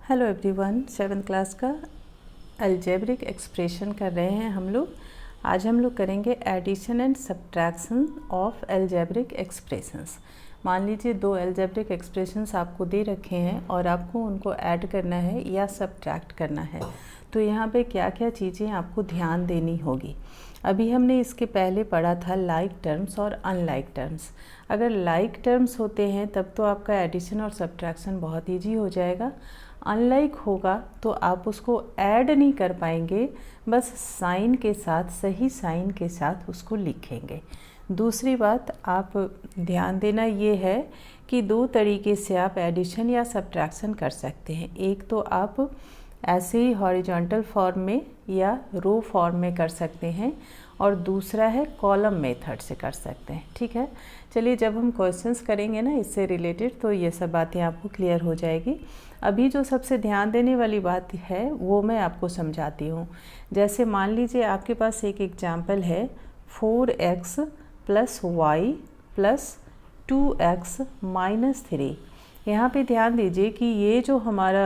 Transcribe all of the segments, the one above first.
Hello everyone, 7th class का algebraic expression कर रहे हैं हम लोग। आज हम लोग करेंगे addition and subtraction of algebraic expressions. मान लीजिए दो अलजेब्रिक एक्सप्रेशंस आपको दे रखे हैं और आपको उनको ऐड करना है या सब्ट्रैक्ट करना है। तो यहाँ पे क्या क्या चीज़ें आपको ध्यान देनी होगी। अभी हमने इसके पहले पढ़ा था लाइक टर्म्स और अनलाइक टर्म्स। अगर लाइक टर्म्स होते हैं तब तो आपका एडिशन और सब्ट्रैक्शन बहुत ईजी हो जाएगा। अनलाइक होगा तो आप उसको ऐड नहीं कर पाएंगे, बस साइन के साथ, सही साइन के साथ उसको लिखेंगे। दूसरी बात आप ध्यान देना ये है कि दो तरीके से आप एडिशन या सब्ट्रैक्शन कर सकते हैं। एक तो आप ऐसे ही हॉरिजॉन्टल फॉर्म में या रो फॉर्म में कर सकते हैं और दूसरा है कॉलम मेथड से कर सकते हैं। ठीक है, चलिए जब हम क्वेश्चंस करेंगे ना इससे रिलेटेड तो ये सब बातें आपको क्लियर हो जाएगी। अभी जो सबसे ध्यान देने वाली बात है वो मैं आपको समझाती हूँ। जैसे मान लीजिए आपके पास एक एग्जाम्पल है 4x + y + 2x - 3। यहाँ पे ध्यान दीजिए कि ये जो हमारा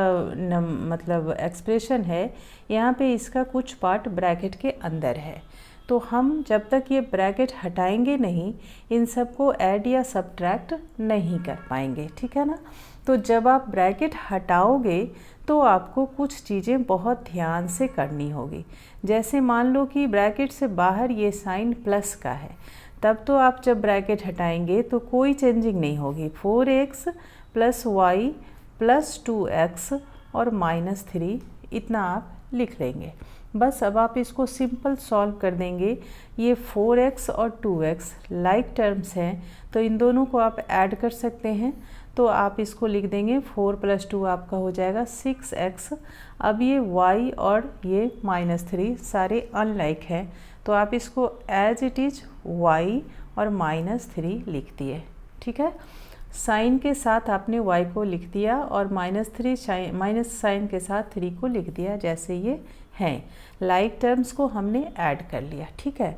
मतलब एक्सप्रेशन है, यहाँ पे इसका कुछ पार्ट ब्रैकेट के अंदर है। तो हम जब तक ये ब्रैकेट हटाएंगे नहीं, इन सबको ऐड या सब्ट्रैक्ट नहीं कर पाएंगे। ठीक है ना। तो जब आप ब्रैकेट हटाओगे तो आपको कुछ चीज़ें बहुत ध्यान से करनी होगी। जैसे मान लो कि ब्रैकेट से बाहर ये साइन प्लस का है, तब तो आप जब ब्रैकेट हटाएंगे तो कोई चेंजिंग नहीं होगी। 4x + y + 2x और -3 इतना आप लिख लेंगे। बस अब आप इसको सिंपल सॉल्व कर देंगे। ये 4x और 2x लाइक टर्म्स हैं तो इन दोनों को आप ऐड कर सकते हैं। तो आप इसको लिख देंगे 4 + 2 आपका हो जाएगा 6x। अब ये y और ये -3 सारे अनलाइक हैं तो आप इसको एज इट इज़ y और -3 लिख दिए। ठीक है, साइन के साथ आपने y को लिख दिया और माइनस साइन के साथ 3 को लिख दिया जैसे ये हैं। लाइक टर्म्स को हमने ऐड कर लिया। ठीक है,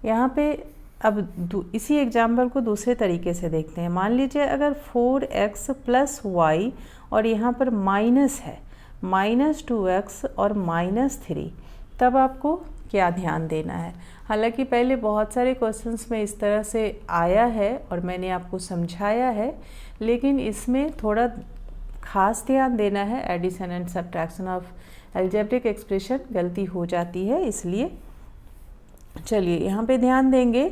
यहाँ पे अब इसी एग्जाम्पल को दूसरे तरीके से देखते हैं। मान लीजिए अगर 4x + y और यहाँ पर माइनस है -2x और -3, तब आपको क्या ध्यान देना है। हालांकि पहले बहुत सारे क्वेश्चंस में इस तरह से आया है और मैंने आपको समझाया है, लेकिन इसमें थोड़ा खास ध्यान देना है। Addition and subtraction of algebraic expression गलती हो जाती है, इसलिए चलिए यहाँ पे ध्यान देंगे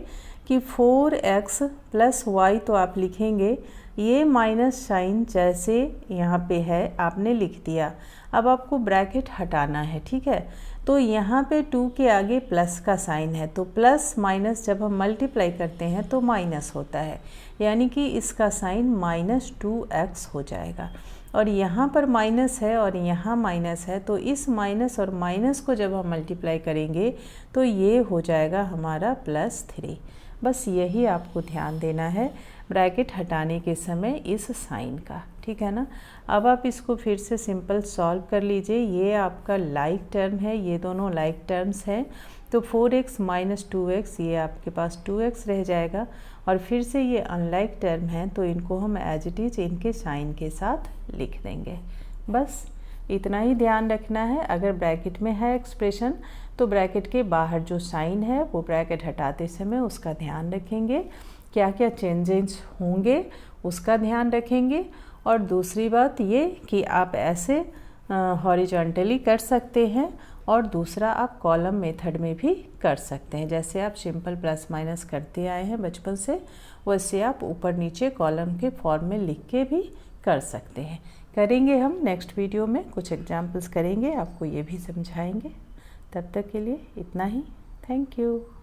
कि 4x + y तो आप लिखेंगे, ये माइनस साइन जैसे यहाँ पे है आपने लिख दिया। अब आपको ब्रैकेट हटाना है। ठीक है, तो यहाँ पे 2 के आगे प्लस का साइन है, तो प्लस माइनस जब हम मल्टीप्लाई करते हैं तो माइनस होता है, यानी कि इसका साइन -2x हो जाएगा। और यहाँ पर माइनस है और यहाँ माइनस है, तो इस माइनस और माइनस को जब हम मल्टीप्लाई करेंगे तो ये हो जाएगा हमारा +3। बस यही आपको ध्यान देना है ब्रैकेट हटाने के समय इस साइन का। ठीक है ना। अब आप इसको फिर से सिंपल सॉल्व कर लीजिए। ये आपका लाइक टर्म है, ये दोनों लाइक टर्म्स हैं। तो 4x - 2x ये आपके पास 2x रह जाएगा और फिर से ये अनलाइक टर्म है तो इनको हम एज इट इज़ इनके साइन के साथ लिख देंगे। बस इतना ही ध्यान रखना है। अगर ब्रैकेट में है एक्सप्रेशन तो ब्रैकेट के बाहर जो साइन है वो ब्रैकेट हटाते समय उसका ध्यान रखेंगे, क्या क्या चेंजेस होंगे उसका ध्यान रखेंगे। और दूसरी बात ये कि आप ऐसे हॉरिजॉन्टली कर सकते हैं और दूसरा आप कॉलम मेथड में भी कर सकते हैं। जैसे आप सिंपल प्लस माइनस करते आए हैं बचपन से, वैसे आप ऊपर नीचे कॉलम के फॉर्म में लिख के भी कर सकते हैं। करेंगे हम नेक्स्ट वीडियो में कुछ एग्जाम्पल्स करेंगे, आपको ये भी समझाएंगे। तब तक के लिए इतना ही। Thank you.